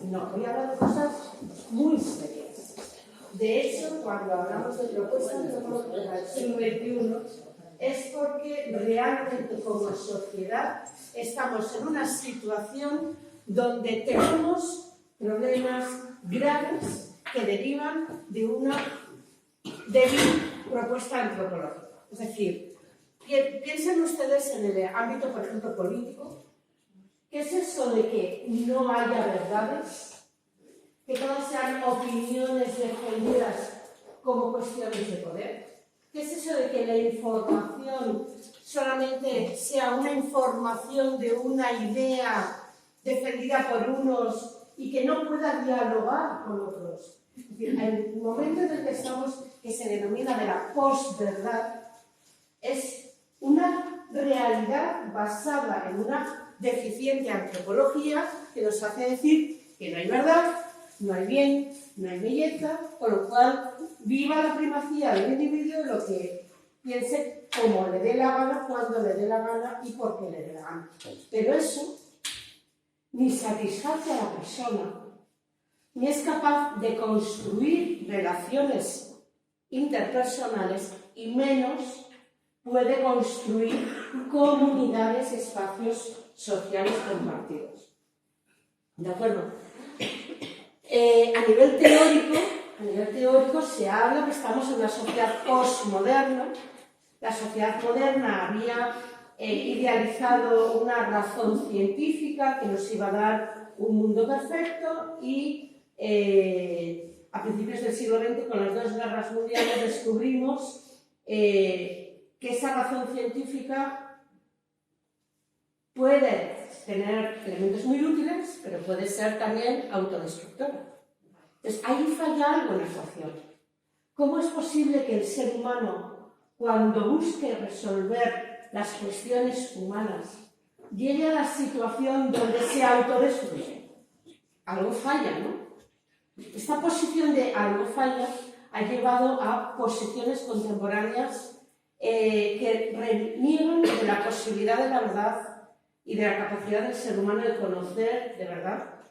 No, voy a hablar de cosas muy serias. De hecho, cuando hablamos de propuestas antropológicas del siglo XXI, es porque realmente como sociedad estamos en una situación donde tenemos problemas graves que derivan de una débil propuesta antropológica. Es decir, piensen ustedes en el ámbito, por ejemplo, político. ¿Qué es eso de que no haya verdades? Que todas sean opiniones defendidas como cuestiones de poder. ¿Qué es eso de que la información solamente sea una información de una idea defendida por unos y que no pueda dialogar con otros? Es decir, el momento en el que estamos, que se denomina de la posverdad, es una realidad basada en una deficiente antropología que nos hace decir que no hay verdad, no hay bien, no hay belleza, con lo cual viva la primacía del individuo, lo que piense como le dé la gana, cuando le dé la gana y por qué le dé la gana. Pero eso ni satisface a la persona, ni es capaz de construir relaciones interpersonales y menos puede construir comunidades, espacios sociales compartidos. ¿De acuerdo? A nivel teórico se habla que estamos en una sociedad postmoderna. La sociedad moderna había idealizado una razón científica que nos iba a dar un mundo perfecto y a principios del siglo XX, con las dos guerras mundiales, descubrimos que esa razón científica puede tener elementos muy útiles, pero puede ser también autodestructora. Entonces, ahí falla algo en la ecuación. ¿Cómo es posible que el ser humano, cuando busque resolver las cuestiones humanas, llegue a la situación donde se autodestruye? Algo falla, ¿no? Esta posición de algo falla ha llevado a posiciones contemporáneas que reniegan de la posibilidad de la verdad y de la capacidad del ser humano de conocer de verdad.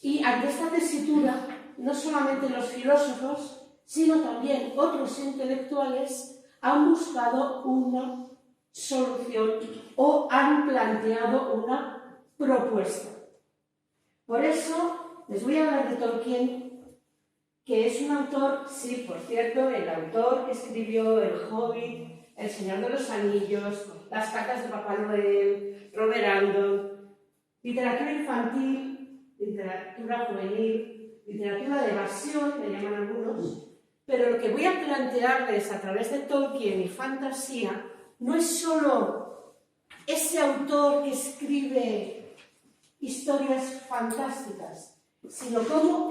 Y ante esta tesitura, no solamente los filósofos, sino también otros intelectuales han buscado una solución o han planteado una propuesta. Por eso les voy a hablar de Tolkien, que es un autor, sí, por cierto, el autor que escribió El Hobbit, El Señor de los Anillos, Las cartas de Papá Noel, Robert Andon, literatura infantil, literatura juvenil, literatura de evasión, le llaman algunos, pero lo que voy a plantearles a través de Tolkien y fantasía no es solo ese autor que escribe historias fantásticas, sino cómo,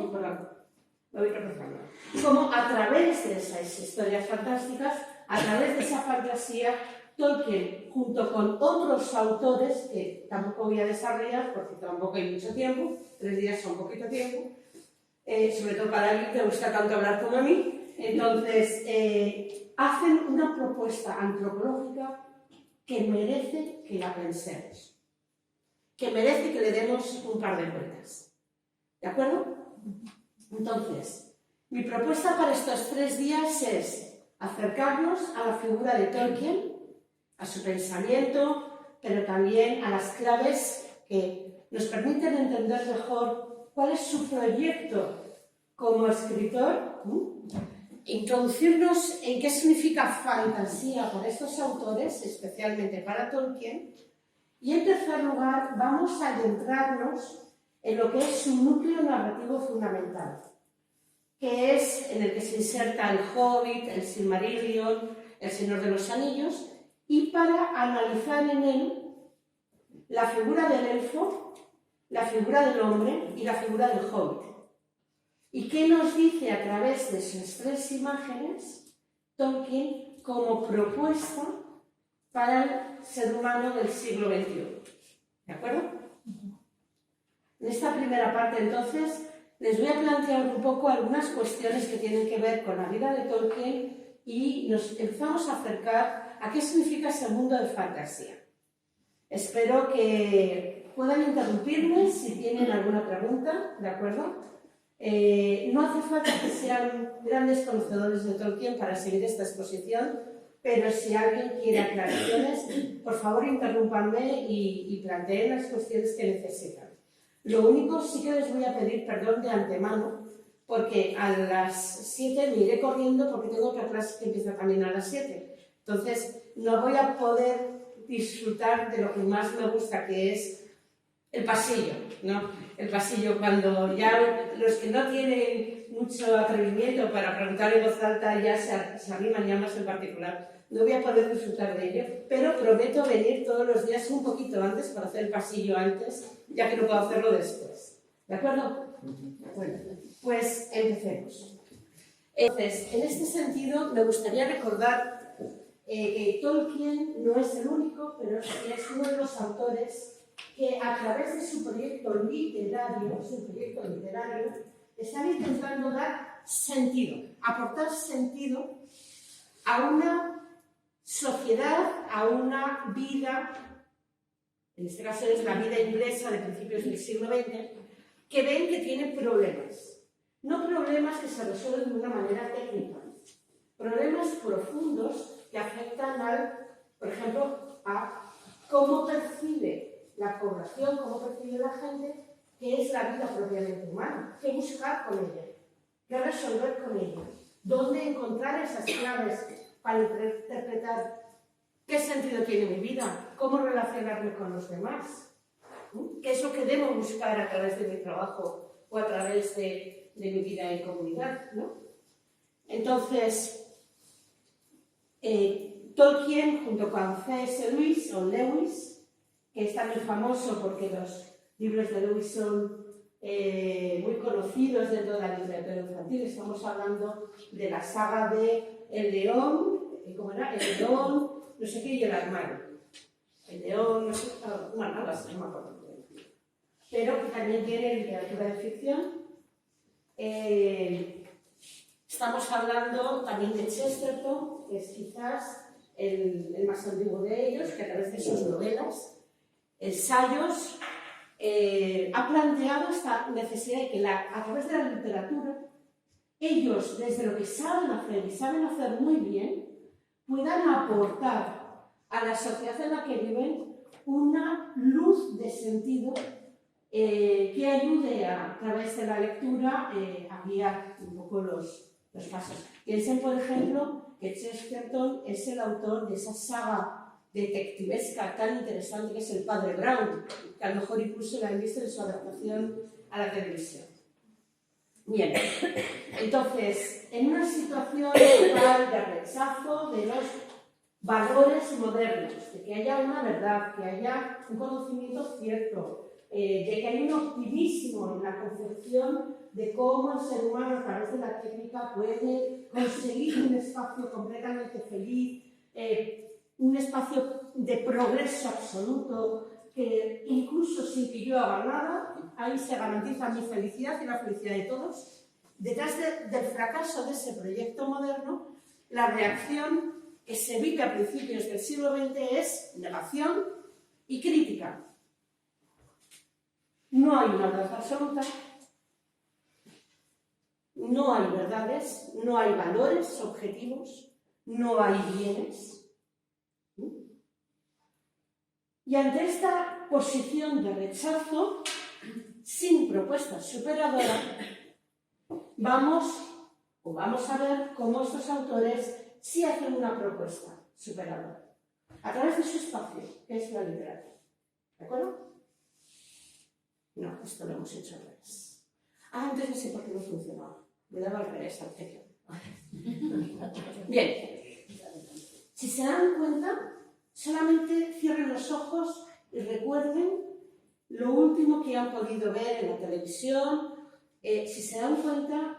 como a través de esas historias fantásticas, a través de esa fantasía, Tolkien, junto con otros autores, que tampoco voy a desarrollar porque tampoco hay mucho tiempo, 3 días son poquito tiempo, sobre todo para alguien que te gusta tanto hablar como a mí, entonces hacen una propuesta antropológica que merece que la pensemos, que merece que le demos un par de vueltas. ¿De acuerdo? Entonces, mi propuesta para estos 3 días es acercarnos a la figura de Tolkien, a su pensamiento, pero también a las claves que nos permiten entender mejor cuál es su proyecto como escritor, introducirnos en qué significa fantasía para estos autores, especialmente para Tolkien, y en tercer lugar vamos a adentrarnos en lo que es su núcleo narrativo fundamental, que es en el que se inserta el Hobbit, el Silmarillion, el Señor de los Anillos, y para analizar en él la figura del elfo, la figura del hombre y la figura del Hobbit. ¿Y qué nos dice a través de esas 3 imágenes Tolkien como propuesta para el ser humano del siglo XXI? ¿De acuerdo? En esta primera parte, entonces, les voy a plantear un poco algunas cuestiones que tienen que ver con la vida de Tolkien y nos empezamos a acercar a qué significa ese mundo de fantasía. Espero que puedan interrumpirme si tienen alguna pregunta, ¿de acuerdo? No hace falta que sean grandes conocedores de Tolkien para seguir esta exposición, pero si alguien quiere aclaraciones, por favor interrúmpanme y planteen las cuestiones que necesitan. Lo único, sí que les voy a pedir perdón de antemano, porque a las 7 me iré corriendo porque tengo otra clase que empieza también a las 7. Entonces, no voy a poder disfrutar de lo que más me gusta, que es el pasillo, ¿no? El pasillo, cuando ya los que no tienen mucho atrevimiento para preguntar en voz alta ya se arriman ya más en particular. No voy a poder disfrutar de ello, pero prometo venir todos los días un poquito antes para hacer el pasillo antes, ya que no puedo hacerlo después. ¿De acuerdo? Bueno, pues empecemos. Entonces, en este sentido, me gustaría recordar que Tolkien no es el único, pero es uno de los autores que a través de su proyecto literario, están intentando dar sentido, aportar sentido a una sociedad, a una vida, en este caso es la vida inglesa de principios del siglo XX, que ven que tiene problemas. No problemas que se resuelven de una manera técnica, problemas profundos que afectan por ejemplo, a cómo percibe la población, cómo percibe la gente, qué es la vida propiamente humana, qué buscar con ella, qué resolver con ella, dónde encontrar esas claves para interpretar qué sentido tiene mi vida, cómo relacionarme con los demás, qué es lo que debo buscar a través de mi trabajo o a través de mi vida en comunidad, ¿no? Entonces, Tolkien, junto con C.S. Lewis, que es también famoso porque los libros de Lewis son muy conocidos dentro de la literatura infantil. Estamos hablando de la saga de El León, ¿cómo era? El León, no sé qué, y el armario. El León, no sé, no me acuerdo. Pero también tiene literatura de ficción. Estamos hablando también de Chesterton, que es quizás el más antiguo de ellos, que a través de sus novelas, ensayos, ha planteado esta necesidad de que a través de la literatura, ellos, desde lo que saben hacer y saben hacer muy bien, puedan aportar a la sociedad en la que viven una luz de sentido que ayude a través de la lectura a guiar un poco los pasos. Piensen, por ejemplo, que Chesterton es el autor de esa saga detectivesca tan interesante que es El Padre Brown, que a lo mejor incluso la han visto en su adaptación a la televisión. Bien, entonces, en una situación total de rechazo de los valores modernos, de que haya una verdad, que haya un conocimiento cierto, de que hay un optimismo en la concepción de cómo el ser humano a través de la técnica puede conseguir un espacio completamente feliz, un espacio de progreso absoluto, que incluso sin que yo haga nada, ahí se garantiza mi felicidad y la felicidad de todos. Detrás del fracaso de ese proyecto moderno, la reacción que se vive a principios del siglo XX es negación y crítica. No hay una verdad absoluta, no hay verdades, no hay valores objetivos, no hay bienes. Y ante esta posición de rechazo, sin propuesta superadora, vamos a ver cómo estos autores sí hacen una propuesta superadora, a través de su espacio, que es la literatura. ¿De acuerdo? No, esto lo hemos hecho al revés. Entonces no sé por qué no funcionaba. Le daba al revés al teclado. Bien. Si se dan cuenta, solamente cierren los ojos y recuerden lo último que han podido ver en la televisión. Si se dan cuenta,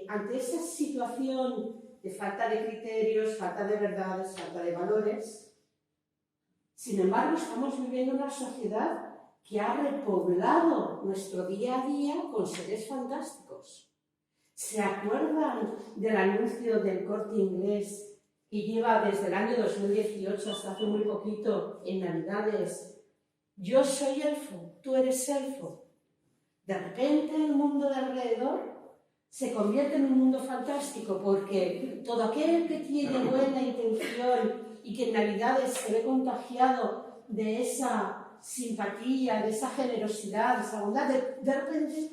ante esa situación de falta de criterios, falta de verdades, falta de valores, sin embargo, estamos viviendo una sociedad que ha repoblado nuestro día a día con seres fantásticos. ¿Se acuerdan del anuncio del Corte Inglés que lleva desde el año 2018 hasta hace muy poquito, en Navidades, yo soy elfo, tú eres elfo. De repente el mundo de alrededor se convierte en un mundo fantástico, porque todo aquel que tiene buena intención y que en Navidades se ve contagiado de esa simpatía, de esa generosidad, de esa bondad, de repente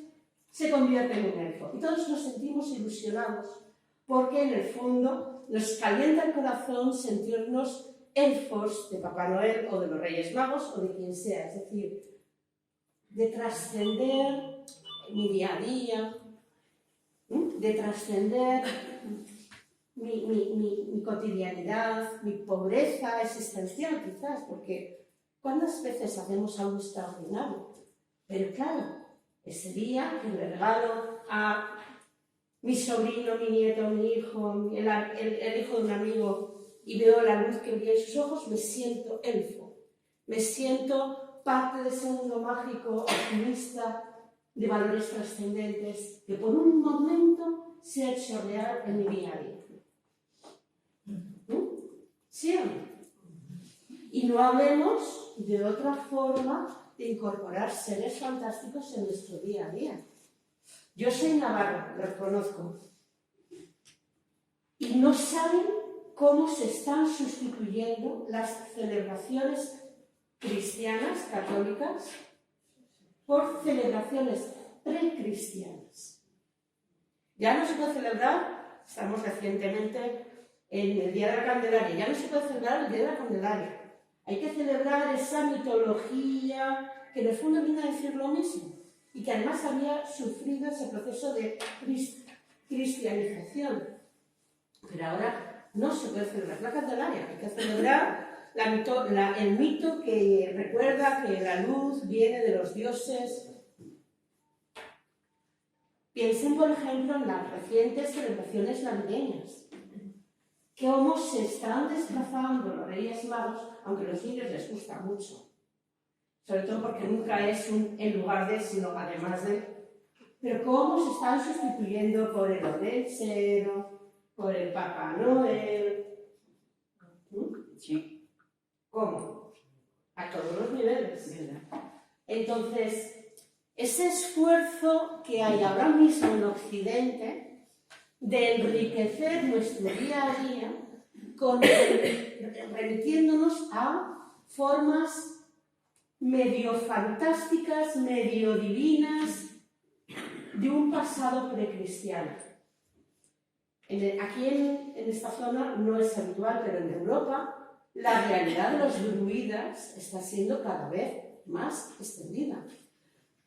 se convierte en un elfo. Y todos nos sentimos ilusionados, porque en el fondo nos calienta el corazón sentirnos elfos de Papá Noel o de los Reyes Magos o de quien sea, es decir, de trascender mi día a día, de trascender mi cotidianidad, mi pobreza existencial quizás, porque ¿cuántas veces hacemos algo extraordinario? Pero claro, ese día que le regalo a mi sobrino, mi nieto, mi hijo, el hijo de un amigo, y veo la luz que brilla en sus ojos, me siento elfo, me siento parte de ese mundo mágico, optimista, de valores trascendentes, que por un momento se ha hecho real en mi día a día. ¿Sí o no? Y no hablemos de otra forma de incorporar seres fantásticos en nuestro día a día. Yo soy navarra, lo reconozco, y no saben cómo se están sustituyendo las celebraciones cristianas, católicas, por celebraciones precristianas. Ya no se puede celebrar, estamos recientemente en el Día de la Candelaria, ya no se puede celebrar el Día de la Candelaria. Hay que celebrar esa mitología que en el fondo viene a decir lo mismo y que además había sufrido ese proceso de cristianización. Pero ahora no se puede celebrar la Candelaria, hay que celebrar el mito que recuerda que la luz viene de los dioses. Piensen, por ejemplo, en las recientes celebraciones navideñas. Cómo se están desplazando los Reyes Magos, aunque a los niños les gusta mucho. Sobre todo porque nunca es un en lugar de, sino además de. Pero cómo se están sustituyendo por el Orechero, por el Papá Noel. Sí. ¿Cómo? A todos los niveles. Entonces, ese esfuerzo que hay ahora mismo en Occidente de enriquecer nuestro día a día remitiéndonos a formas medio fantásticas, medio divinas de un pasado precristiano. Aquí en esta zona no es habitual, pero en Europa la realidad de los druidas está siendo cada vez más extendida.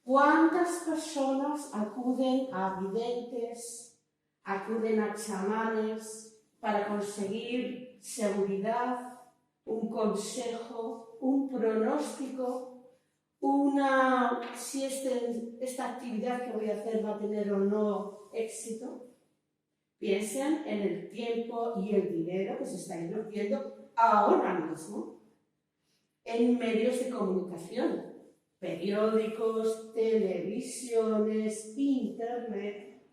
¿Cuántas personas acuden a videntes, acuden a chamanes para conseguir seguridad, un consejo, un pronóstico, si esta actividad que voy a hacer va a tener o no éxito? Piensen en el tiempo y el dinero que se está invirtiendo ahora mismo en medios de comunicación, periódicos, televisiones, internet.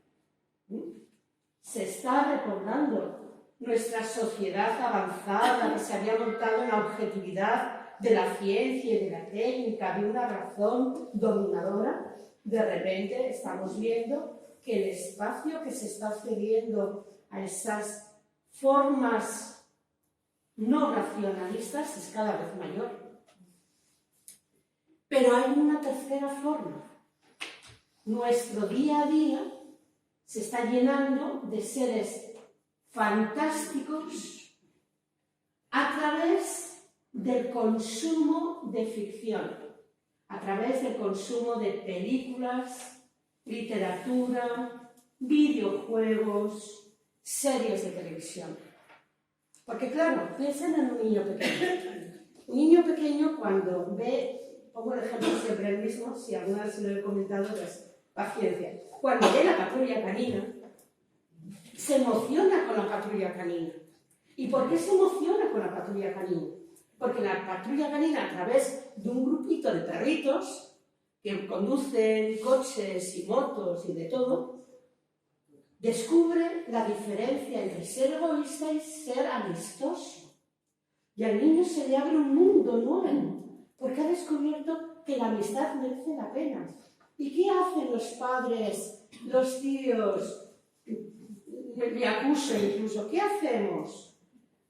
Se está recordando nuestra sociedad avanzada que se había montado en la objetividad de la ciencia y de la técnica, de una razón dominadora. De repente estamos viendo que el espacio que se está cediendo a esas formas no racionalistas es cada vez mayor. Pero hay una tercera forma. Nuestro día a día se está llenando de seres fantásticos a través del consumo de ficción, a través del consumo de películas, literatura, videojuegos, series de televisión. Porque claro, piensen en un niño pequeño. Un niño pequeño cuando ve, pongo el ejemplo siempre el mismo, si alguna vez se lo he comentado, pues paciencia. Cuando ve la Patrulla Canina, se emociona con la Patrulla Canina. ¿Y por qué se emociona con la Patrulla Canina? Porque la Patrulla Canina, a través de un grupito de perritos que conducen coches y motos y de todo, descubre la diferencia entre ser egoísta y ser amistoso. Y al niño se le abre un mundo nuevo, porque ha descubierto que la amistad merece la pena. ¿Y qué hacen los padres, los tíos? Me acuso incluso. ¿Qué hacemos?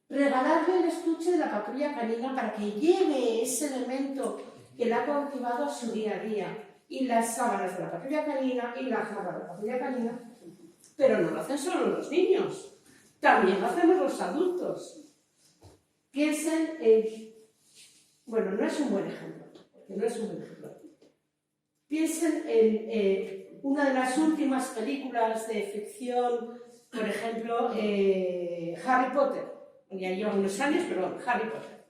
Regalarle el estuche de la patrulla canina para que lleve ese elemento que le ha cautivado a su día a día. Y las sábanas de la patrulla canina y la jarra de la patrulla canina. Pero no lo hacen solo los niños, también lo hacemos los adultos. Piensen en... Bueno, no es un buen ejemplo, porque no es un buen ejemplo. Piensen en una de las últimas películas de ficción, por ejemplo, Harry Potter. Ya lleva unos años, pero Harry Potter.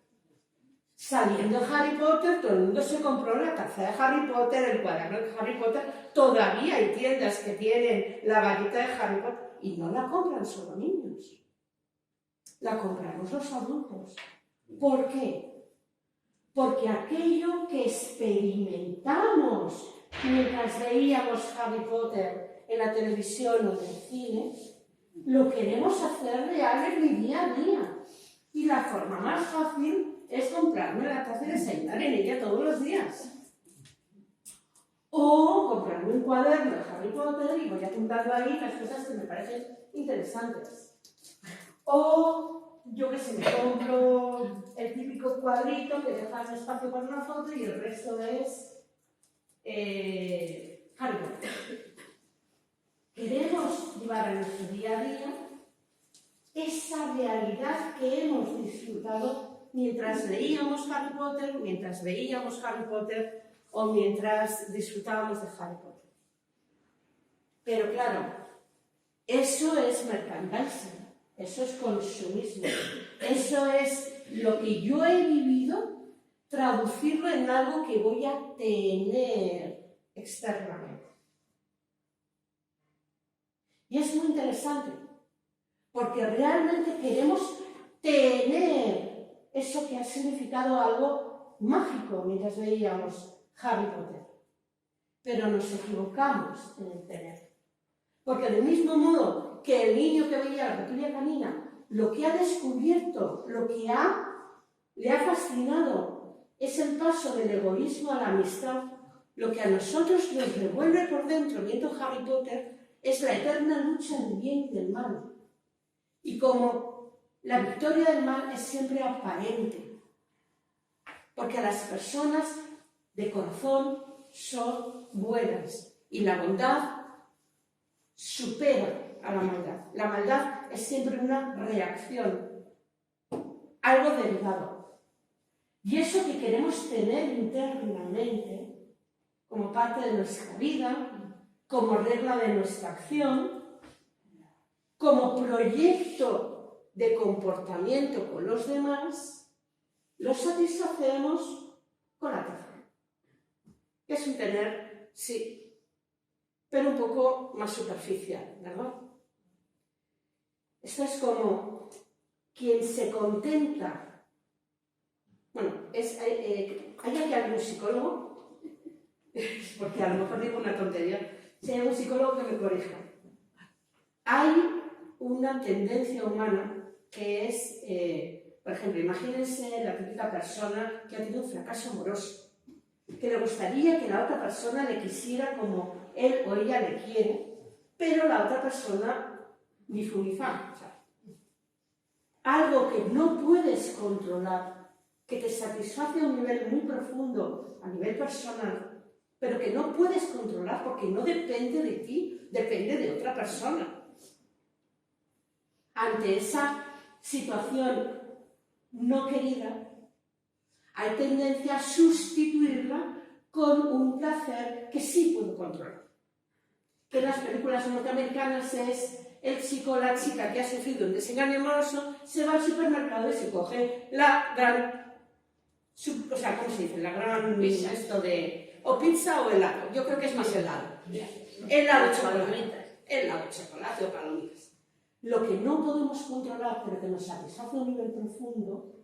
Saliendo Harry Potter, todo el mundo se compró la taza de Harry Potter, el cuaderno de Harry Potter. Todavía hay tiendas que tienen la varita de Harry Potter y no la compran solo niños. La compramos los adultos. ¿Por qué? Porque aquello que experimentamos mientras veíamos Harry Potter en la televisión o en el cine, lo queremos hacer real en mi día a día. Y la forma más fácil es comprarme la taza y desayunar en ella todos los días. O comprarme un cuaderno de Harry Potter y voy apuntando ahí las cosas que me parecen interesantes. O yo que sé, me compro el típico cuadrito que deja un espacio para una foto y el resto es Harry Potter. Queremos llevar a nuestro día a día esa realidad que hemos disfrutado mientras leíamos Harry Potter, mientras veíamos Harry Potter o mientras disfrutábamos de Harry Potter. Pero claro, eso es merchandising, eso es consumismo, eso es lo que yo he vivido, traducirlo en algo que voy a tener externamente. Y es muy interesante, porque realmente queremos tener eso que ha significado algo mágico mientras veíamos Harry Potter. Pero nos equivocamos en el tener. Porque del mismo modo que el niño que veía la patrulla canina, lo que ha descubierto, lo que le ha fascinado, es el paso del egoísmo a la amistad. Lo que a nosotros nos revuelve por dentro viendo Harry Potter es la eterna lucha del bien y del mal. Y como la victoria del mal es siempre aparente, porque las personas de corazón son buenas y la bondad supera a la maldad. La maldad es siempre una reacción, algo derivado. Y eso que queremos tener internamente, como parte de nuestra vida, como regla de nuestra acción, como proyecto de comportamiento con los demás, lo satisfacemos con la taza. Es un tener, sí, pero un poco más superficial, ¿verdad? Esto es como quien se contenta. Bueno, ¿hay aquí algún psicólogo? Porque a lo mejor digo una tontería. Si hay algún psicólogo que me corrija. Hay una tendencia humana que es, por ejemplo, imagínense la típica persona que ha tenido un fracaso amoroso, que le gustaría que la otra persona le quisiera como él o ella le quiere, pero la otra persona ni fu ni fa. O sea, algo que no puedes controlar, que te satisface a un nivel muy profundo, a nivel personal, pero que no puedes controlar porque no depende de ti, depende de otra persona. Ante esa situación no querida, hay tendencia a sustituirla con un placer que sí puedo controlar. Que en las películas norteamericanas es el chico o la chica que ha sufrido un desengaño amoroso, se va al supermercado y se coge la gran, o sea, ¿cómo se dice? La gran pizza, esto de, o pizza o helado. Yo creo que es más helado. Helado de chocolate. Helado de chocolate o palomitas. Lo que no podemos controlar, pero que nos satisface a un nivel profundo,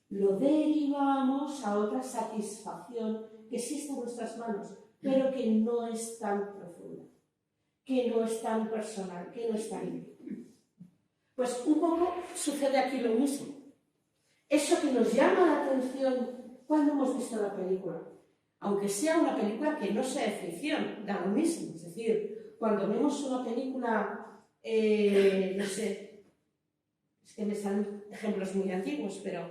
lo derivamos a otra satisfacción que sí está en nuestras manos, pero que no es tan profunda, que no es tan personal, que no es tan íntima. Pues un poco sucede aquí lo mismo. Eso que nos llama la atención ¿Cuándo hemos visto la película? Aunque sea una película que no sea de ficción, da lo mismo. Es decir, cuando vemos una película, no sé, es que me salen ejemplos muy antiguos, pero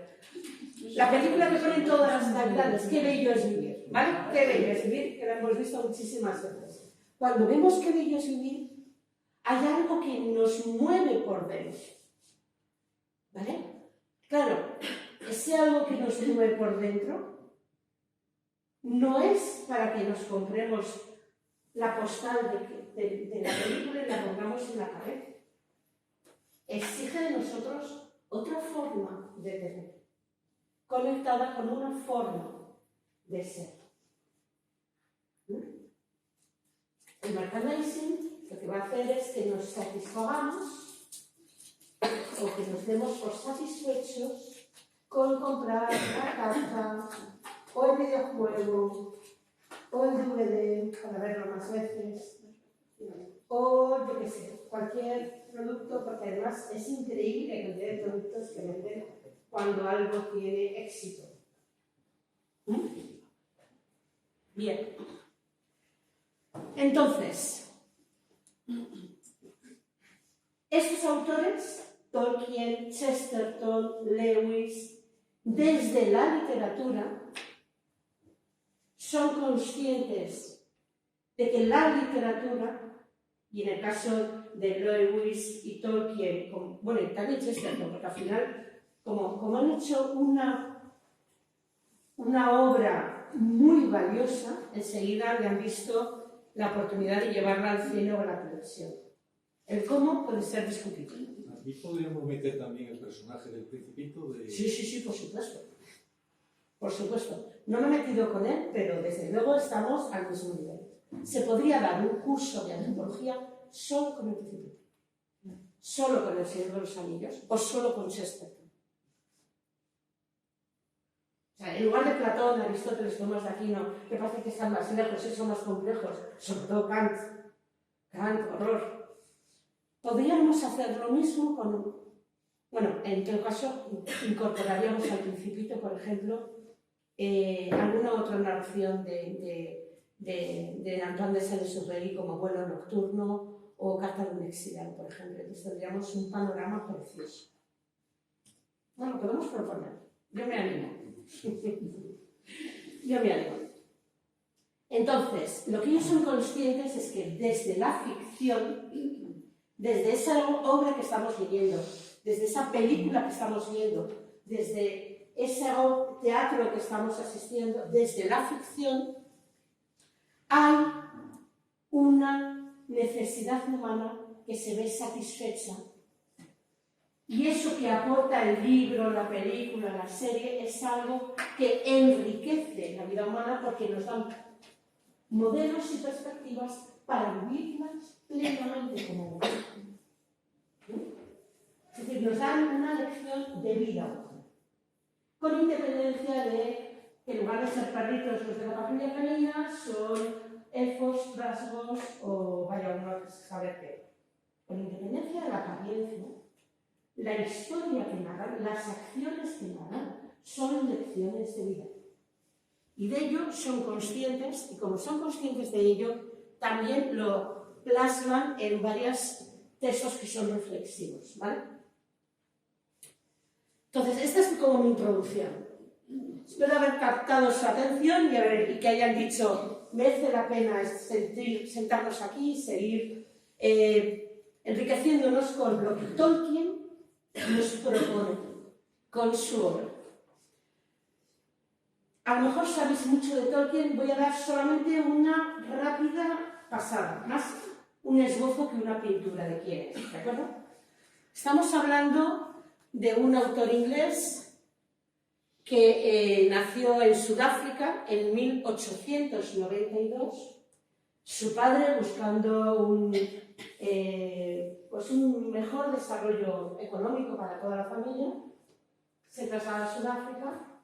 la película que ponen todas las navidades, Qué bello es vivir, ¿vale? Qué bello es vivir, que la hemos visto muchísimas veces. Cuando vemos Qué bello es vivir, hay algo que nos mueve por dentro, ¿vale? Claro, ese algo que nos mueve por dentro no es para que nos compremos la postal de la película y la pongamos en la cabeza. Exige de nosotros otra forma de tener, conectada con una forma de ser. El merchandising lo que va a hacer es que nos satisfagamos o que nos demos por satisfechos con comprar la carta o el videojuego o el DVD para verlo más veces o yo qué sé, cualquier producto, porque además es increíble la cantidad de productos que venden cuando algo tiene éxito. Bien. Entonces, estos autores, Tolkien, Chesterton, Lewis, desde la literatura, son conscientes de que la literatura, y en el caso de Lewis y Tolkien, bueno, y también Chesterton, porque al final, como han hecho una obra muy valiosa, enseguida le han visto la oportunidad de llevarla al cine o a la televisión. El cómo puede ser discutido. Aquí podríamos meter también el personaje del Principito de... Sí, por supuesto. Por supuesto. No me he metido con él, pero desde luego estamos al mismo nivel. Se podría dar un curso de antropología solo con el Principito, solo con el Señor de los Anillos o solo con Chesterton. O sea, en lugar de Platón, Aristóteles, Tomás de Aquino, que parece que están más lejos y son más complejos, sobre todo Kant, horror. Podríamos hacer lo mismo con... Bueno, en todo caso, incorporaríamos al Principito, por ejemplo, alguna otra narración de Antoine de Saint-Exupéry como Vuelo nocturno o Carta de un exiliado, por ejemplo. Entonces tendríamos un panorama precioso. Bueno, podemos proponer. Yo me animo. Yo me animo. Entonces, lo que ellos son conscientes es que desde la ficción, desde esa obra que estamos leyendo, desde esa película que estamos viendo, desde ese teatro que estamos asistiendo, desde la ficción, hay una necesidad humana que se ve satisfecha. Y eso que aporta el libro, la película, la serie, es algo que enriquece la vida humana porque nos dan modelos y perspectivas para vivirlas plenamente como humanos. Es decir, nos dan una lección de vida humana, con independencia de que en lugar de ser perritos los de la patrulla canina, son elfos, trasgos o vaya uno a saber qué. Con independencia de la apariencia, la historia que narran, las acciones que narran, son lecciones de vida. Y de ello son conscientes, y como son conscientes de ello, también lo plasman en varios textos que son reflexivos, ¿vale? Entonces, esta es como mi introducción. Espero haber captado su atención y que hayan dicho, merece la pena sentarnos aquí y seguir enriqueciéndonos con lo que Tolkien nos propone, con su obra. A lo mejor sabéis mucho de Tolkien, voy a dar solamente una rápida pasada, más un esbozo que una pintura de quién es, ¿de acuerdo? Estamos hablando de un autor inglés que nació en Sudáfrica en 1892. Su padre, buscando un mejor desarrollo económico para toda la familia, se traslada a Sudáfrica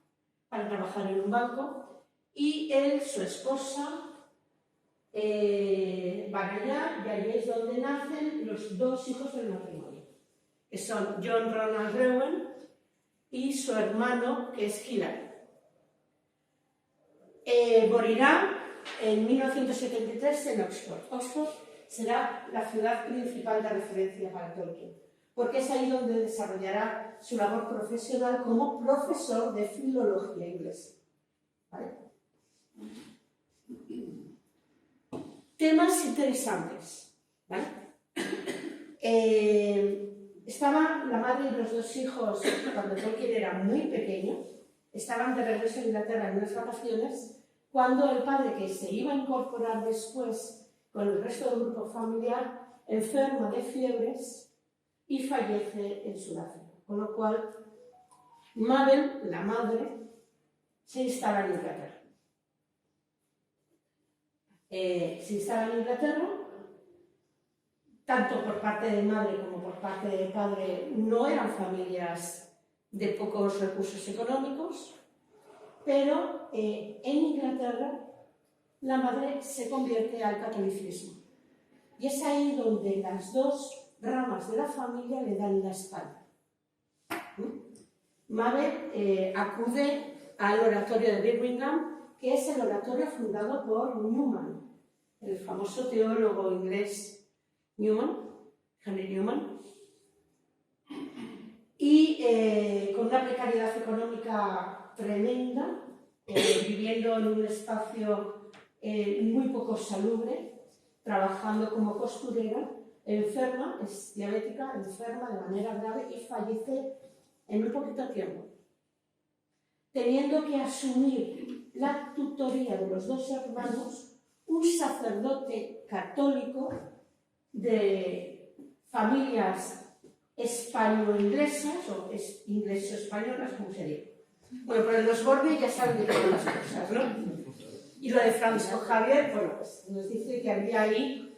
para trabajar en un banco y él, su esposa, van allá y allí es donde nacen los dos hijos del matrimonio, que son John Ronald Rowan y su hermano, que es Hillary. Morirá en 1973 en Oxford. Oxford será la ciudad principal de referencia para Tolkien, porque es ahí donde desarrollará su labor profesional como profesor de filología inglesa. ¿Vale? Temas interesantes. ¿Vale? Estaban la madre y los dos hijos, cuando Tolkien era muy pequeño, estaban de regreso a Inglaterra en unas vacaciones, cuando el padre, que se iba a incorporar después con el resto del grupo familiar, enferma de fiebres y fallece en Sudáfrica. Con lo cual, Mabel, la madre, se instala en Inglaterra. Tanto por parte de madre como por parte de padre no eran familias de pocos recursos económicos, pero en Inglaterra la madre se convierte al catolicismo. Y es ahí donde las dos ramas de la familia le dan la espalda. Mabel acude al oratorio de Birmingham, que es el oratorio fundado por Newman, el famoso teólogo inglés Henry Newman, y con una precariedad económica tremenda, viviendo en un espacio muy poco salubre, trabajando como costurera, enferma, es diabética, enferma de manera grave y fallece en muy poquito tiempo, teniendo que asumir la tutoría de los dos hermanos un sacerdote católico de familias español-inglesas o ingleso-españolas, como se dice. Bueno, pero los Borne ya saben de todas las cosas, ¿no? Y lo de Francisco Javier, bueno, pues nos dice que había ahí,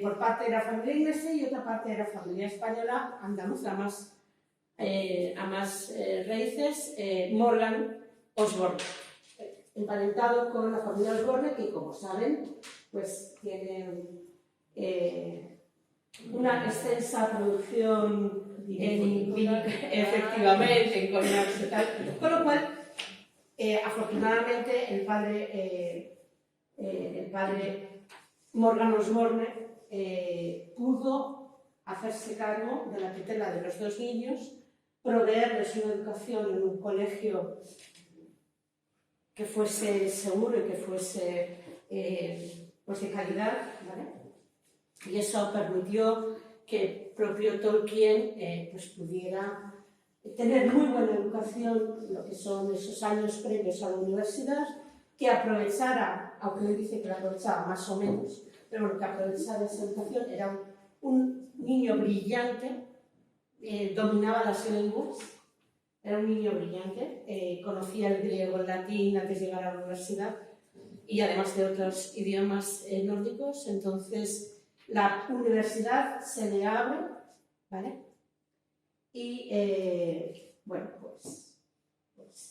por parte de la familia inglesa y otra parte de la familia española, andaluza, a más raíces, Morgan Osborne, emparentado con la familia Osborne, que como saben, pues tienen una extensa producción efectivamente, en coñacs y tal, con lo cual, afortunadamente, el padre Morgan Osborne pudo hacerse cargo de la tutela de los dos niños, proveerles una educación en un colegio que fuese seguro y que fuese pues de calidad, ¿vale? Y eso permitió que el propio Tolkien pues pudiera tener muy buena educación, lo que son esos años previos a la universidad, que aprovechara, aunque él dice que la aprovechaba más o menos, pero bueno, que aprovechara esa educación. Era un niño brillante, dominaba las lenguas, era un niño brillante, conocía el griego, el latín antes de llegar a la universidad y además de otros idiomas nórdicos. Entonces la universidad se le abre, ¿vale? Y bueno, pues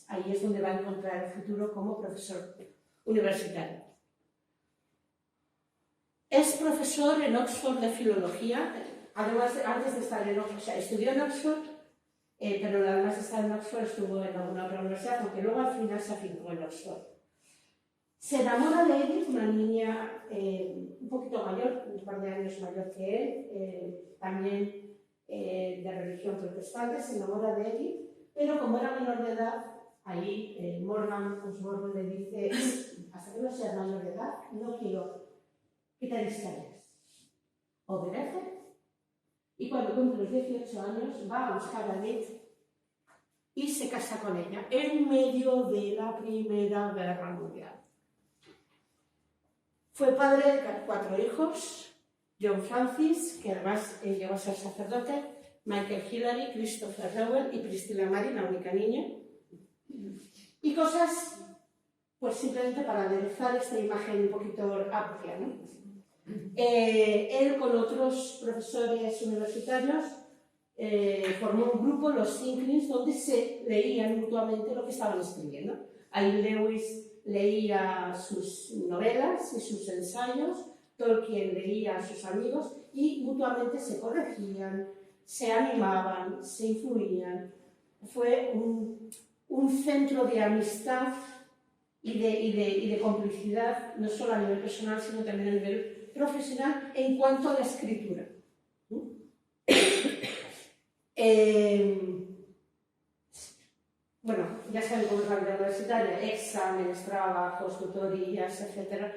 ahí es donde va a encontrar el futuro como profesor universitario. Es profesor en Oxford de filología, además antes de estar en Oxford, o sea, estudió en Oxford, pero además de estar en Oxford estuvo en alguna otra universidad, porque luego al final se afincó en Oxford. Se enamora de Edith, una niña un poquito mayor, un par de años mayor que él, también de religión protestante, se enamora de Edith, pero como era menor de edad, ahí Morgan Osborne le dice: hasta que no seas mayor de edad, no quiero que te distraigas. Obedece, y cuando cumple los 18 años va a buscar a Edith y se casa con ella en medio de la Primera Guerra Mundial. Fue padre de 4 hijos: John Francis, que además llegó a ser sacerdote, Michael Hillary, Christopher Rowell y Priscilla Mary, la única niña. Y cosas, pues simplemente para aderezar esta imagen un poquito amplia, ¿no? Él con otros profesores universitarios formó un grupo, los Inklings, donde se leían mutuamente lo que estaban escribiendo. Ahí Lewis leía sus novelas y sus ensayos, Tolkien leía a sus amigos y mutuamente se corregían, se animaban, se influían. Fue un centro de amistad y de complicidad, no solo a nivel personal, sino también a nivel profesional en cuanto a la escritura. Bueno, ya saben cómo es la vida universitaria, exámenes, trabajos, tutorías, etc.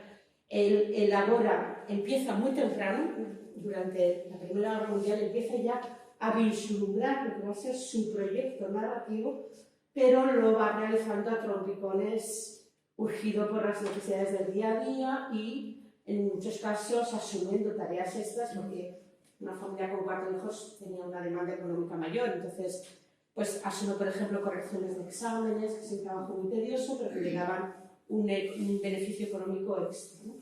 Él elabora, empieza muy temprano, durante la Primera Guerra Mundial, empieza ya a vislumbrar lo que va a ser su proyecto narrativo, pero lo va realizando a trompicones, urgido por las necesidades del día a día y, en muchos casos, asumiendo tareas extras, porque una familia con 4 hijos tenía una demanda económica mayor. Entonces, pues asume, por ejemplo, correcciones de exámenes, que es un trabajo muy tedioso, pero que le daban un beneficio económico extra, ¿no?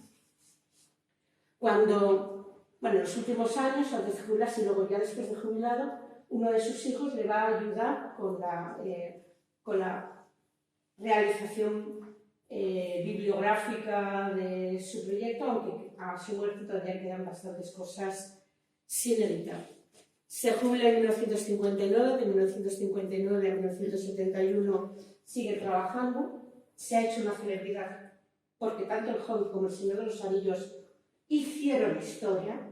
Cuando, bueno, en los últimos años, antes de jubilarse y luego ya después de jubilado, uno de sus hijos le va a ayudar con la realización bibliográfica de su proyecto, aunque a su muerte todavía quedan bastantes cosas sin editar. Se jubila en 1959, de 1959 a 1971 sigue trabajando, se ha hecho una celebridad, porque tanto El Hobbit como El Señor de los Anillos hicieron historia.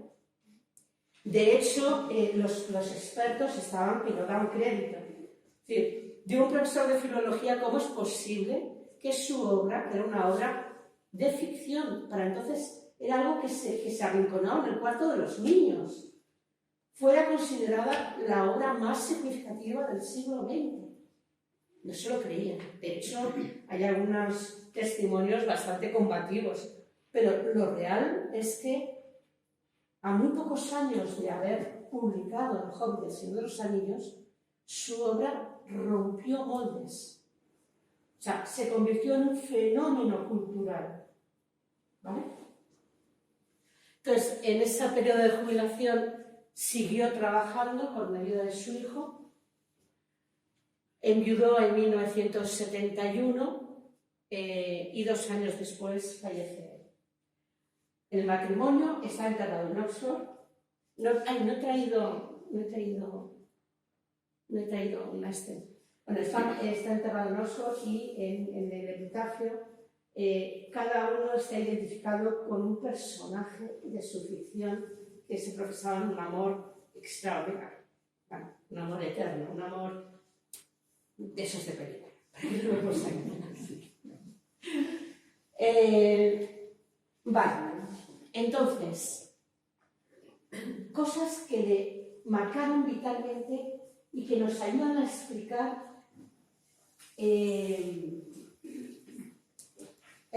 De hecho, los expertos estaban que no daban crédito. Es decir, de un profesor de filología, ¿cómo es posible que su obra, que era una obra de ficción, para entonces era algo que se arrinconaba en el cuarto de los niños, fuera considerada la obra más significativa del siglo XX? No se lo creían. De hecho, hay algunos testimonios bastante combativos, pero lo real es que a muy pocos años de haber publicado El Hobbit, El Señor de los Anillos, su obra rompió moldes. O sea, se convirtió en un fenómeno cultural. ¿Vale? Entonces, en ese periodo de jubilación siguió trabajando con la ayuda de su hijo. Enviudó en 1971 y 2 años después fallece. El matrimonio está enterrado en Oxford. No he traído una Bueno, está enterrado en Oxford y en el epitafio cada uno está identificado con un personaje de su ficción que se profesaban un amor extraordinario. Bueno, un amor eterno, un amor de esos de película. Vale. Entonces, cosas que le marcaron vitalmente y que nos ayudan a explicar el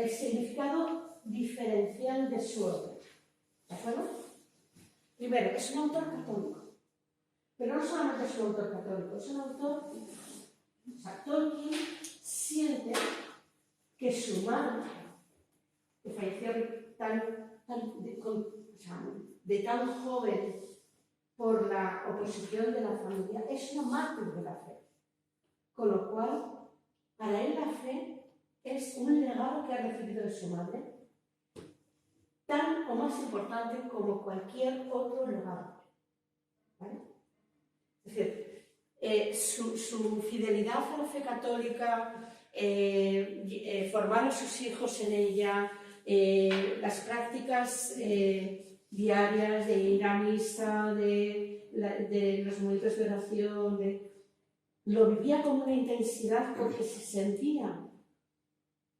significado diferencial de su obra. ¿De acuerdo? Primero, es un autor católico. Pero no solamente es un autor católico, es un autor... O sea, Tolkien siente que su madre, que falleció de tan joven por la oposición de la familia, es una mártir de la fe. Con lo cual, para él la fe es un legado que ha recibido de su madre, tan o más importante como cualquier otro legado. ¿Vale? Es decir, su fidelidad a la fe católica, formar a sus hijos en ella, las prácticas diarias de ir a misa, de los momentos de oración, lo vivía con una intensidad porque se sentía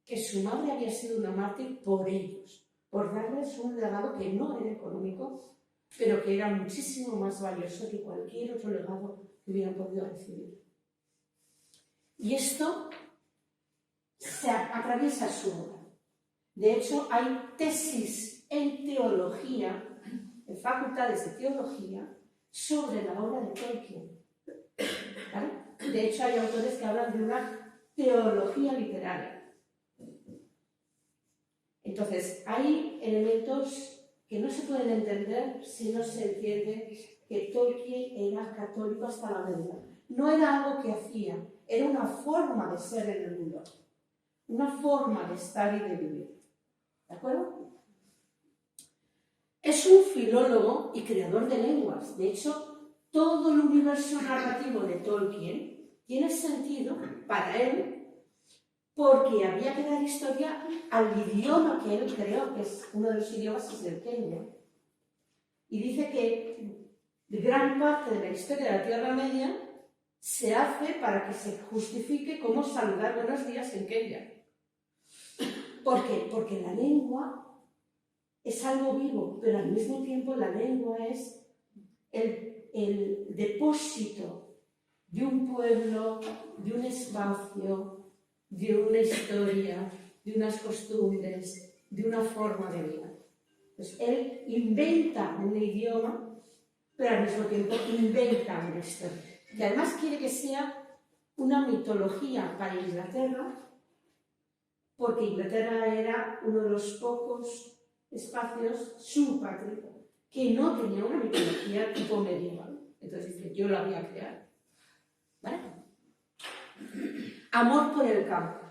que su madre había sido una mártir por ellos, por darles un legado que no era económico, pero que era muchísimo más valioso que cualquier otro legado que hubieran podido recibir. Y esto se atraviesa su obra. De hecho, hay tesis en teología, en facultades de teología, sobre la obra de Tolkien. ¿Vale? De hecho, hay autores que hablan de una teología literaria. Entonces, hay elementos que no se pueden entender si no se entiende que Tolkien era católico hasta la médula. No era algo que hacía, era una forma de ser en el mundo, una forma de estar y de vivir. ¿De acuerdo? Es un filólogo y creador de lenguas. De hecho, todo el universo narrativo de Tolkien tiene sentido para él porque había que dar historia al idioma que él creó, que es uno de los idiomas es el quenya. Y dice que gran parte de la historia de la Tierra Media se hace para que se justifique cómo saludar buenos días en Kenia. ¿Por qué? Porque la lengua es algo vivo, pero al mismo tiempo la lengua es el depósito de un pueblo, de un espacio, de una historia, de unas costumbres, de una forma de vida. Pues él inventa un idioma, pero al mismo tiempo inventa una historia. Y además quiere que sea una mitología para Inglaterra, porque Inglaterra era uno de los pocos espacios, su patria, que no tenía una mitología tipo medieval. Entonces dice, yo la voy a crear. ¿Vale? Amor por el campo.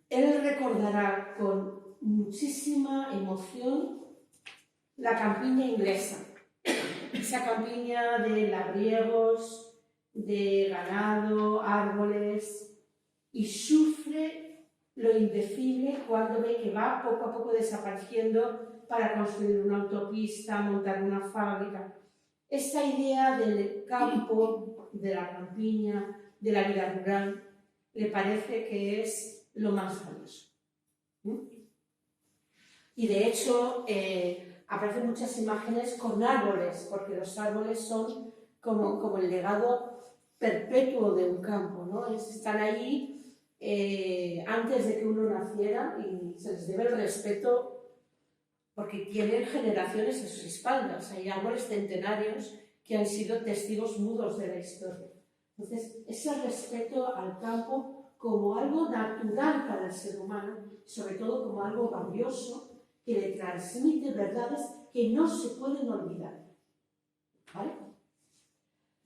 Él recordará con muchísima emoción la campiña inglesa. Esa campiña de labriegos, de ganado, árboles, y sufre lo indecible cuando ve que va poco a poco desapareciendo para construir una autopista, montar una fábrica. Esta idea del campo, de la campiña, de la vida rural, le parece que es lo más valioso. Y de hecho, aparecen muchas imágenes con árboles, porque los árboles son como el legado perpetuo de un campo, ¿no? Están ahí antes de que uno naciera y se les debe el respeto porque tienen generaciones a sus espaldas. Hay árboles centenarios que han sido testigos mudos de la historia. Entonces, ese respeto al campo como algo natural para el ser humano, sobre todo como algo valioso que le transmite verdades que no se pueden olvidar. ¿Vale?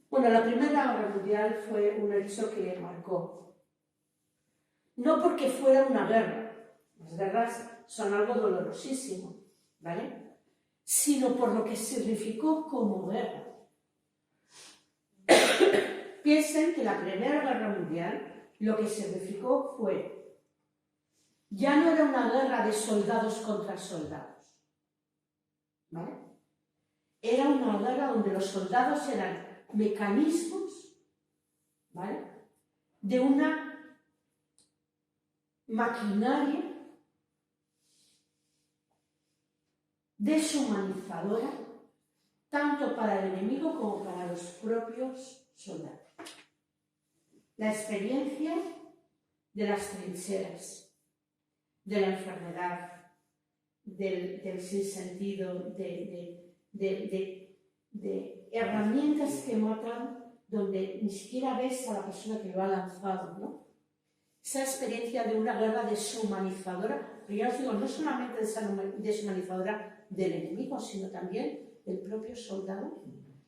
Bueno, la Primera Guerra Mundial fue un hecho que le marcó. No porque fuera una guerra, las guerras son algo dolorosísimo, ¿vale? Sino por lo que significó como guerra. Piensen que la Primera Guerra Mundial lo que significó fue, ya no era una guerra de soldados contra soldados, ¿vale? Era una guerra donde los soldados eran mecanismos, ¿vale?, de una maquinaria deshumanizadora, tanto para el enemigo como para los propios soldados. La experiencia de las trincheras, de la enfermedad, del sinsentido, de herramientas que matan donde ni siquiera ves a la persona que lo ha lanzado, ¿no? Esa experiencia de una guerra deshumanizadora, pero ya os digo, no solamente deshumanizadora del enemigo, sino también del propio soldado,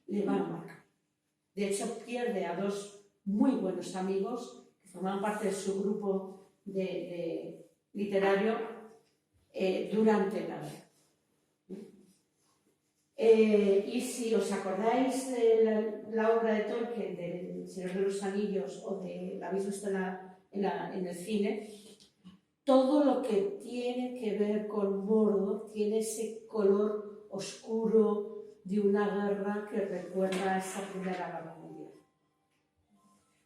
le va a marcar. De hecho, pierde a dos muy buenos amigos que formaban parte de su grupo literario durante la guerra. Y si os acordáis de la obra de Tolkien, del Señor de los Anillos, o de la habéis visto en el cine, todo lo que tiene que ver con Mordor tiene ese color oscuro de una guerra que recuerda a esa Primera Guerra Mundial.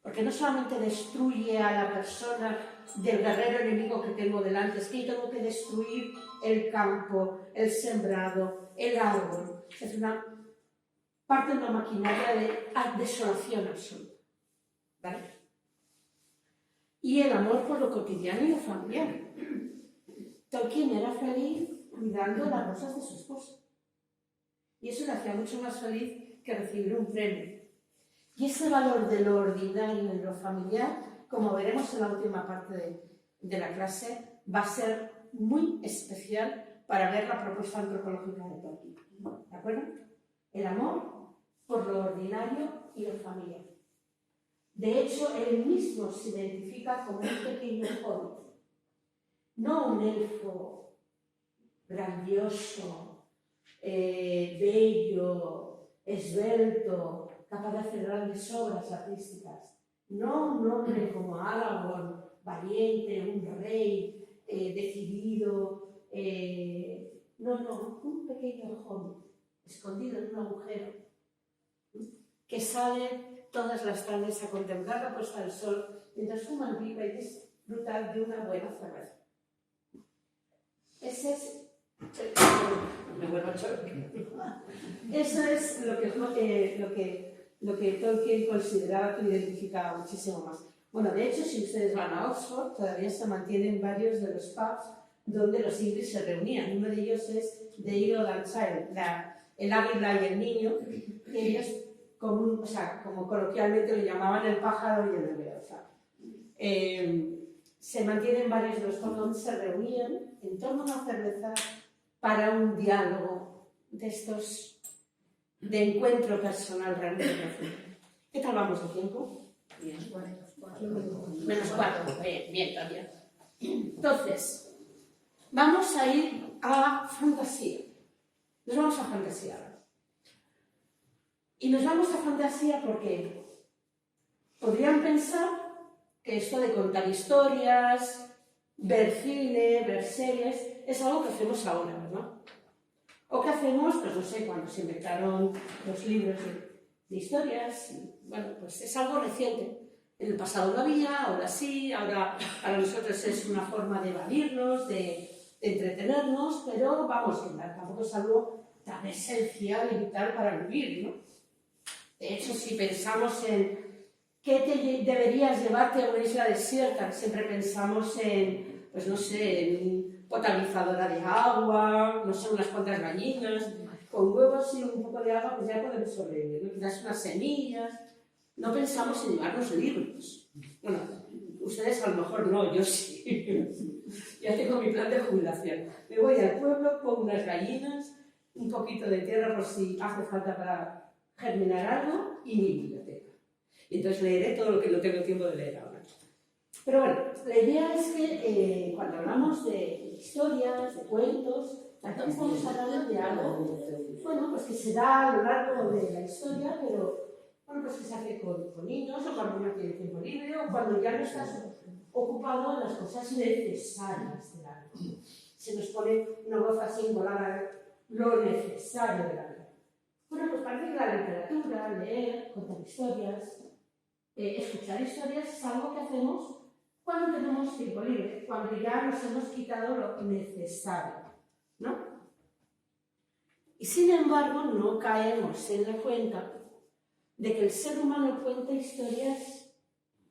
Porque no solamente destruye a la persona del guerrero enemigo que tengo delante, es que yo tengo que destruir el campo, el sembrado, el árbol. Es una parte de una maquinaria de desolación absoluta, ¿vale? Y el amor por lo cotidiano y lo familiar. Tolkien era feliz cuidando las rosas de su esposa. Y eso le hacía mucho más feliz que recibir un premio. Y ese valor de lo ordinario y de lo familiar, como veremos en la última parte de la clase, va a ser muy especial para ver la propuesta antropológica de Tolkien. ¿De acuerdo? El amor por lo ordinario y lo familiar. De hecho, él mismo se identifica como un pequeño hobbit, no un elfo grandioso, bello, esbelto, capaz de hacer grandes obras artísticas. no un hombre como Aragorn, valiente, un rey decidido, no, un pequeño hobbit escondido en un agujero que sale todas las tardes a contemplar la puesta del sol mientras fuma pipa y disfrutar de una buena cerveza. Ese es... Eso es lo que Tolkien consideraba que identificaba muchísimo más. Bueno, de hecho, si ustedes van a Oxford, todavía se mantienen varios de los pubs donde los ingleses se reunían. Uno de ellos es The Eagle and Child, el águila y el niño, que ellos, como coloquialmente lo llamaban, el pájaro y el bebé. Se mantienen varios de los pubs donde se reunían en torno a una cerveza para un diálogo de estos de encuentro personal realmente profundo. ¿Qué tal vamos de tiempo? Bien, -4. Bien, todavía. Entonces, vamos a ir a fantasía. Nos vamos a fantasía ahora. Y nos vamos a fantasía porque podrían pensar que esto de contar historias, ver cine, ver series, es algo que hacemos ahora, ¿verdad? O que hacemos, pues no sé, cuando se inventaron los libros de historias, bueno, pues es algo reciente. En el pasado no había, ahora sí, ahora para nosotros es una forma de evadirnos, de entretenernos, pero vamos, que tampoco es algo tan esencial y vital para vivir, ¿no? De hecho, si pensamos en qué deberías llevarte a una isla desierta, siempre pensamos en, pues no sé, en potabilizadora de agua, no sé, unas cuantas gallinas, con huevos y un poco de agua, pues ya podemos sobrevivir, ¿no? Quizás unas semillas. No pensamos en llevarnos libros. Bueno, ustedes a lo mejor no, yo sí. Ya tengo mi plan de jubilación. Me voy al pueblo, pongo unas gallinas, un poquito de tierra por si hace falta para germinar algo y mi biblioteca. Y entonces leeré todo lo que no tengo tiempo de leer ahora. Pero bueno, la idea es que cuando hablamos de historias, de cuentos, aquí estamos hablando de algo, bueno, pues que se da a lo largo de la historia, pero bueno, pues que se hace con niños, o cuando uno tiene tiempo libre, o cuando ya no estás ocupado en las cosas necesarias de la vida. Se nos pone una voz así envolada, lo necesario de la vida. Bueno, pues parece que la literatura, leer, contar historias, escuchar historias es algo que hacemos cuando tenemos tiempo libre, cuando ya nos hemos quitado lo necesario, ¿no? Y sin embargo, no caemos en la cuenta de que el ser humano cuenta historias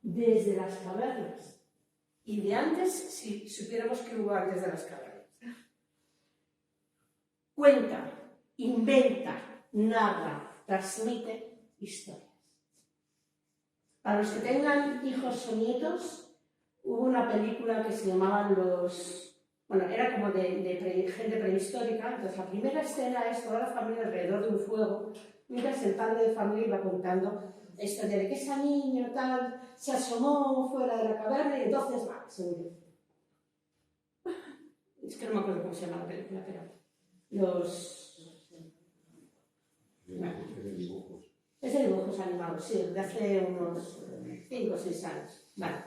desde las cavernas. Y de antes, si supiéramos que hubo antes de las cavernas. Cuenta, inventa, narra, transmite historias. Para los que tengan hijos o nietos, hubo una película que se llamaban bueno, era como de gente prehistórica. Entonces la primera escena es toda la familia alrededor de un fuego, mientras el padre de familia iba contando la historia de que esa niña tal se asomó fuera de la caverna y entonces se murió. Es que no me acuerdo cómo se llama la película, pero es de dibujos animados, sí, de hace unos 5 o 6 años. Vale.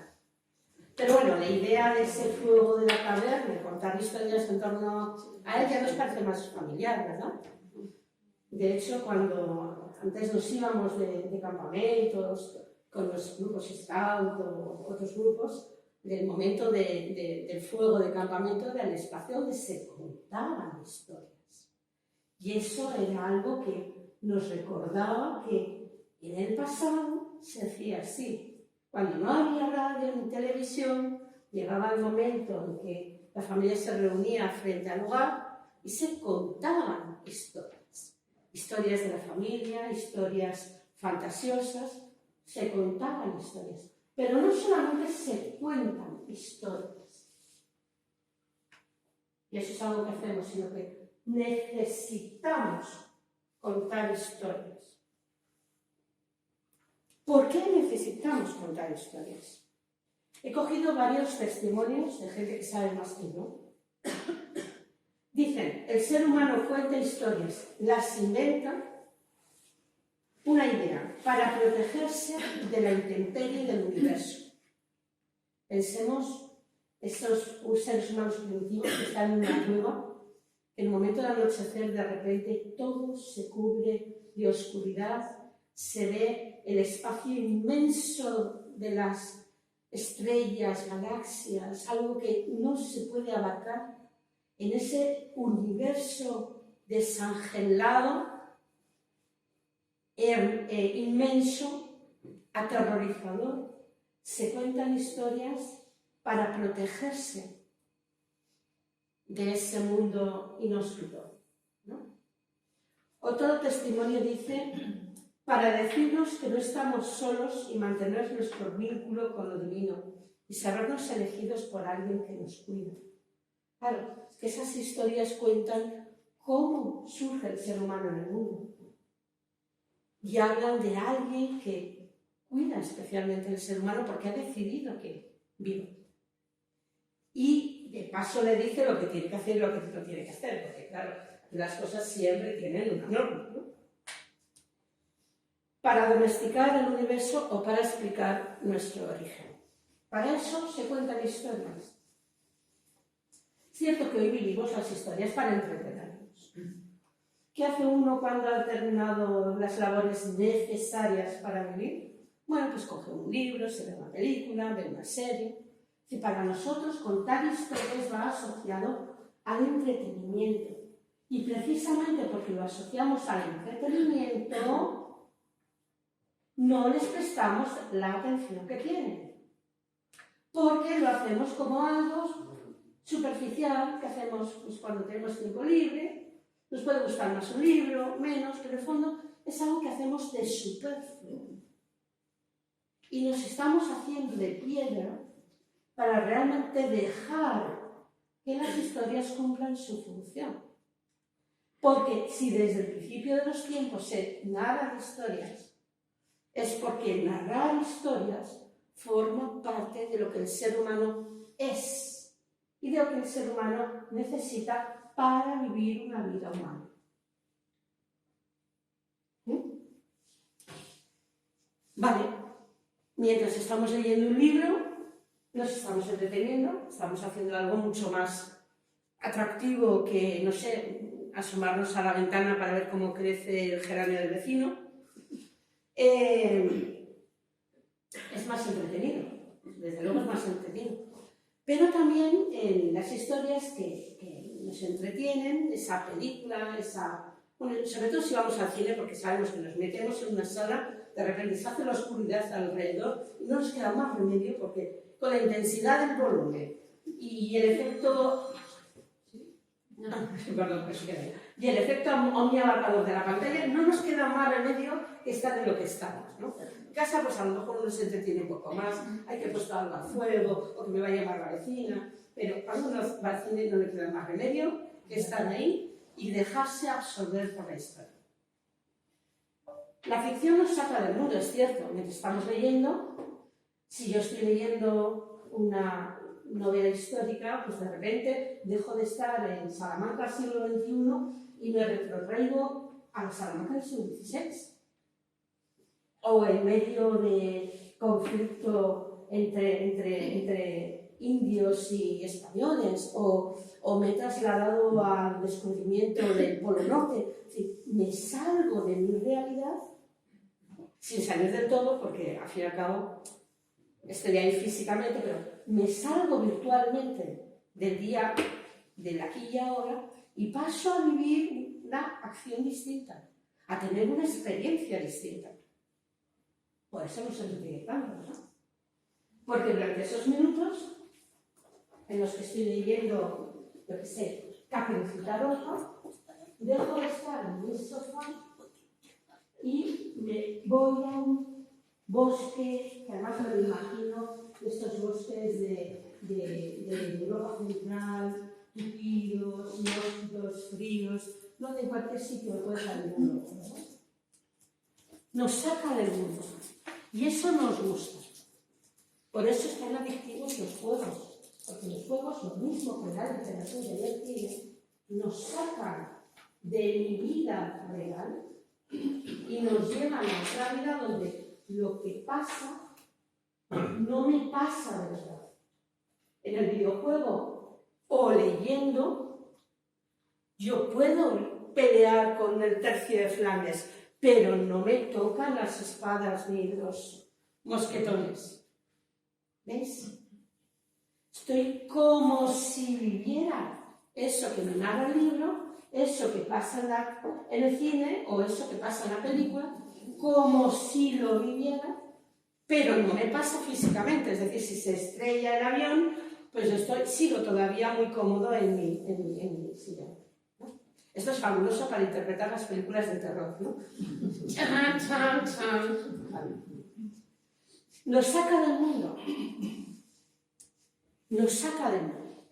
Pero bueno, la idea de ese fuego de la caverna, contar historias en torno a él, ya nos parece más familiar, ¿verdad? De hecho, cuando antes nos íbamos de campamentos, con los grupos Scout o otros grupos, del momento del fuego de campamento era el espacio donde se contaban historias. Y eso era algo que nos recordaba que en el pasado se hacía así. Cuando no había radio ni televisión, llegaba el momento en que la familia se reunía frente al hogar y se contaban historias. Historias de la familia, historias fantasiosas, se contaban historias. Pero no solamente se cuentan historias. Y eso es algo que hacemos, sino que necesitamos contar historias. ¿Por qué necesitamos contar historias? He cogido varios testimonios de gente que sabe más que yo. Dicen, el ser humano cuenta historias, las inventa una idea para protegerse de la intemperie del universo. Pensemos, estos seres humanos primitivos que están en una cueva, en el momento del anochecer de repente todo se cubre de oscuridad, se ve el espacio inmenso de las estrellas, galaxias, algo que no se puede abarcar en ese universo desangelado, inmenso, aterrorizador. Se cuentan historias para protegerse de ese mundo inhóspito, ¿no? Otro testimonio dice, para decirnos que no estamos solos y mantener nuestro vínculo con lo divino y sabernos elegidos por alguien que nos cuida. Claro, es que esas historias cuentan cómo surge el ser humano en el mundo y hablan de alguien que cuida especialmente del ser humano porque ha decidido que viva. Y de paso le dice lo que tiene que hacer y lo que no tiene que hacer, porque claro, las cosas siempre tienen una norma, ¿no? Para domesticar el universo o para explicar nuestro origen. Para eso se cuentan historias. Es cierto que hoy vivimos las historias para entretenernos. ¿Qué hace uno cuando ha terminado las labores necesarias para vivir? Bueno, pues coge un libro, se ve una película, ve una serie. Y para nosotros contar historias va asociado al entretenimiento. Y precisamente porque lo asociamos al entretenimiento, no les prestamos la atención que tienen. Porque lo hacemos como algo superficial, que hacemos pues, cuando tenemos tiempo libre. Nos puede gustar más un libro, menos, pero en el fondo es algo que hacemos de superfluo. Y nos estamos haciendo de piedra para realmente dejar que las historias cumplan su función. Porque si desde el principio de los tiempos se narran historias, es porque narrar historias forma parte de lo que el ser humano es y de lo que el ser humano necesita para vivir una vida humana. Vale, mientras estamos leyendo un libro, nos estamos entreteniendo, estamos haciendo algo mucho más atractivo que, no sé, asomarnos a la ventana para ver cómo crece el geranio del vecino. Es más entretenido, desde luego es más entretenido. Pero también en las historias que nos entretienen, esa película, bueno, sobre todo si vamos al cine, porque sabemos que nos metemos en una sala, de repente se hace la oscuridad alrededor y no nos queda más remedio porque con la intensidad del volumen y el efecto... Perdón, que se queda ahí. Y el efecto omniabarcador de la pantalla, no nos queda más remedio que estar en lo que estamos, ¿no? En casa, pues a lo mejor uno se entretiene un poco más, hay que puesto algo al fuego, o que me va a llamar la vecina, pero cuando uno va al cine no le queda más remedio que estar ahí y dejarse absorber por la historia. La ficción nos saca del mundo, es cierto, mientras estamos leyendo, si yo estoy leyendo una novela histórica, pues de repente dejo de estar en Salamanca del siglo XXI y me retrotraigo a la Salamanca del siglo XVI. O en medio de conflicto entre indios y españoles, o me he trasladado al descubrimiento del Polo Norte. Es decir, me salgo de mi realidad, sin salir del todo, porque al fin y al cabo estoy ahí físicamente, pero me salgo virtualmente del día, del aquí y ahora, y paso a vivir una acción distinta, a tener una experiencia distinta. Por eso nos entretiene tanto, ¿no? Porque durante esos minutos en los que estoy leyendo, yo qué sé, Caperucita Roja, dejo de estar en mi sofá y me voy a un bosque, que además me lo imagino, estos bosques de Europa Central, tupidos, inhóspitos, fríos, donde en cualquier sitio puede salir un loco, ¿no? Nos saca del mundo. Y eso nos gusta. Por eso están adictivos los juegos. Porque los juegos, lo mismo que la literatura y el cine, nos sacan de mi vida real y nos llevan a otra vida donde lo que pasa no me pasa de verdad. En el videojuego o leyendo, yo puedo pelear con el tercio de Flandes, pero no me tocan las espadas ni los mosquetones. ¿Ves? Estoy como si viviera eso que me narra el libro, eso que pasa en el cine o eso que pasa en la película, como si lo viviera, pero no me pasa físicamente. Es decir, si se estrella el avión, pues yo sigo todavía muy cómodo en mi sillón, ¿no? Esto es fabuloso para interpretar las películas de terror, ¿no? Chan, chan, chan. Vale. Nos saca del mundo. Nos saca del mundo.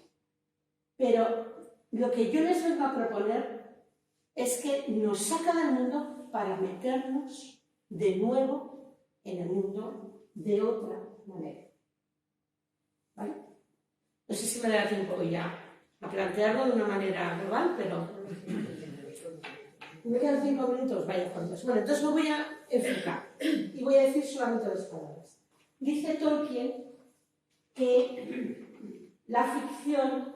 Pero lo que yo les vengo a proponer es que nos saca del mundo para meternos de nuevo en el mundo de otra manera. ¿Vale? No sé si me da tiempo ya a plantearlo de una manera global, pero me quedan 5 minutos, vaya cuantos. Bueno, entonces lo voy a enfocar y voy a decir solamente 2 palabras. Dice Tolkien que la ficción,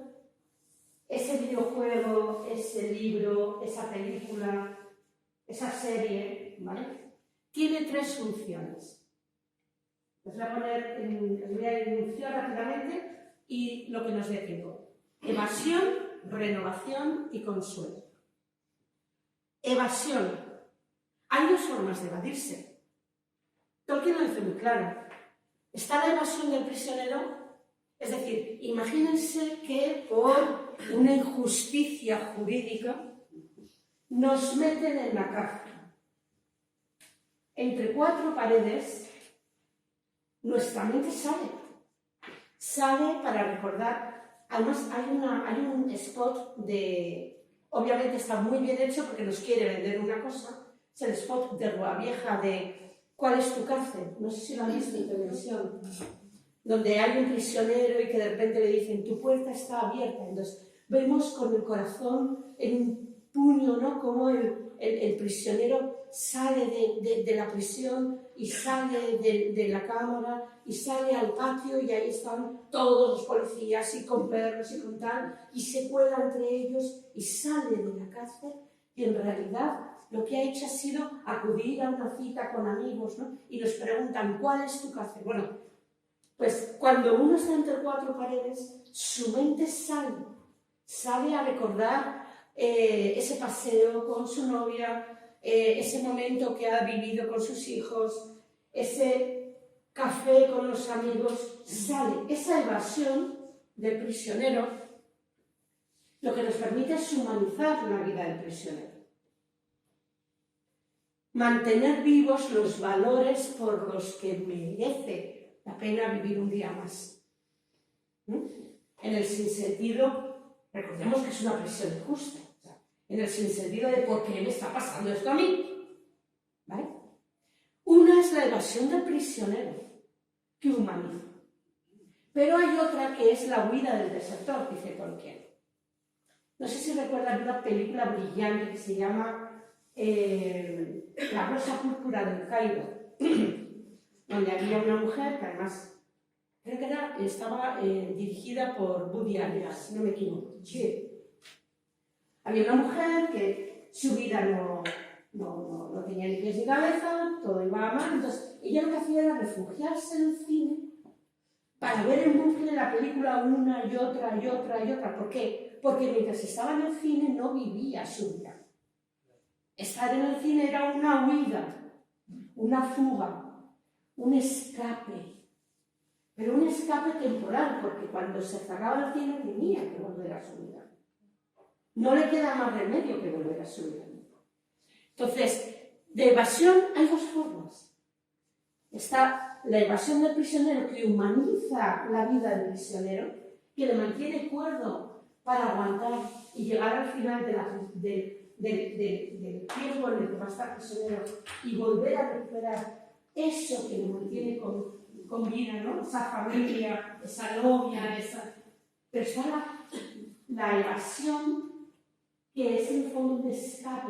ese videojuego, ese libro, esa película, esa serie, ¿vale?, tiene 3 funciones. Les voy a enunciar rápidamente y lo que nos dé tiempo. Evasión, renovación y consuelo. Evasión. Hay 2 formas de evadirse. Tolkien lo dice muy claro. Está la evasión del prisionero, es decir, imagínense que por una injusticia jurídica nos meten en la cárcel. Entre 4 paredes, nuestra mente sale para recordar. Además, hay un spot obviamente está muy bien hecho porque nos quiere vender una cosa. Es el spot de Rua Vieja de ¿cuál es tu cárcel? No sé si lo han visto en televisión. Donde hay un prisionero y que de repente le dicen tu puerta está abierta. Entonces vemos con el corazón en un puño, ¿no?, como el prisionero sale de la prisión y sale de la cámara y sale al patio y ahí están todos los policías y con perros y con tal y se cuela entre ellos y sale de la cárcel y en realidad lo que ha hecho ha sido acudir a una cita con amigos, ¿no?, y nos preguntan ¿cuál es tu cárcel? Bueno, pues cuando uno está entre 4 paredes, su mente sale a recordar ese paseo con su novia, ese momento que ha vivido con sus hijos, ese café con los amigos, sale. Esa evasión del prisionero lo que nos permite es humanizar la vida del prisionero. Mantener vivos los valores por los que merece la pena vivir un día más. En el sinsentido, recordemos que es una prisión injusta, en el sinsentido de ¿por qué me está pasando esto a mí? ¿Vale? Una es la evasión del prisionero, que humaniza. Pero hay otra que es la huida del desertor, dice Tolkien. No sé si recuerdan una película brillante que se llama La rosa púrpura del Cairo, donde había una mujer que además creo que estaba dirigida por Woody Allen, si no me equivoco. Sí. Había una mujer que su vida no tenía ni pies ni cabeza, todo iba a mal, entonces ella lo que hacía era refugiarse en el cine para ver en bucle la película una y otra y otra y otra. ¿Por qué? Porque mientras estaba en el cine no vivía su vida. Estar en el cine era una huida, una fuga, un escape. Pero un escape temporal, porque cuando se cerraba el cine tenía que volver a su vida. No le queda más remedio que volver a su vida. Entonces, de evasión hay 2 formas. Está la evasión del prisionero, que humaniza la vida del prisionero, que le mantiene cuerdo para aguantar y llegar al final del tiempo en el que va a estar prisionero y volver a recuperar eso que le mantiene con vida, ¿no? Esa familia, esa novia, pero está la evasión que es en el fondo un escape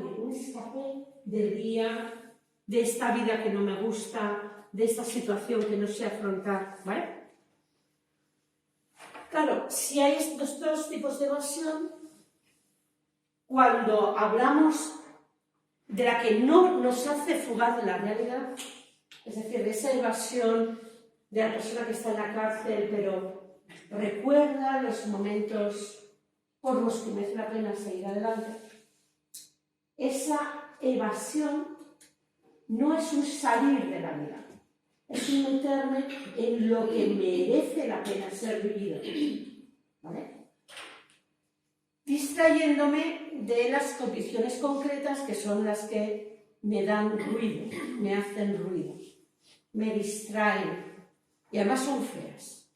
del día, de esta vida que no me gusta, de esta situación que no sé afrontar, ¿vale? Claro, si hay estos dos tipos de evasión, cuando hablamos de la que no nos hace fugar de la realidad, es decir, de esa evasión de la persona que está en la cárcel, pero recuerda los momentos por los que merece la pena seguir adelante, esa evasión no es un salir de la vida, es un meterme en lo que merece la pena ser vivido, ¿vale? Distrayéndome de las condiciones concretas que son las que me dan ruido, me hacen ruido, me distraen y además son feas,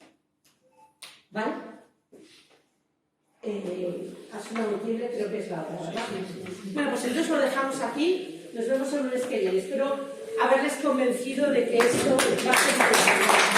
¿vale? Asumo multiple, creo que es la hora, ¿verdad? Bueno, pues entonces lo dejamos aquí, nos vemos el lunes que viene. Espero haberles convencido de que esto va a ser interesante.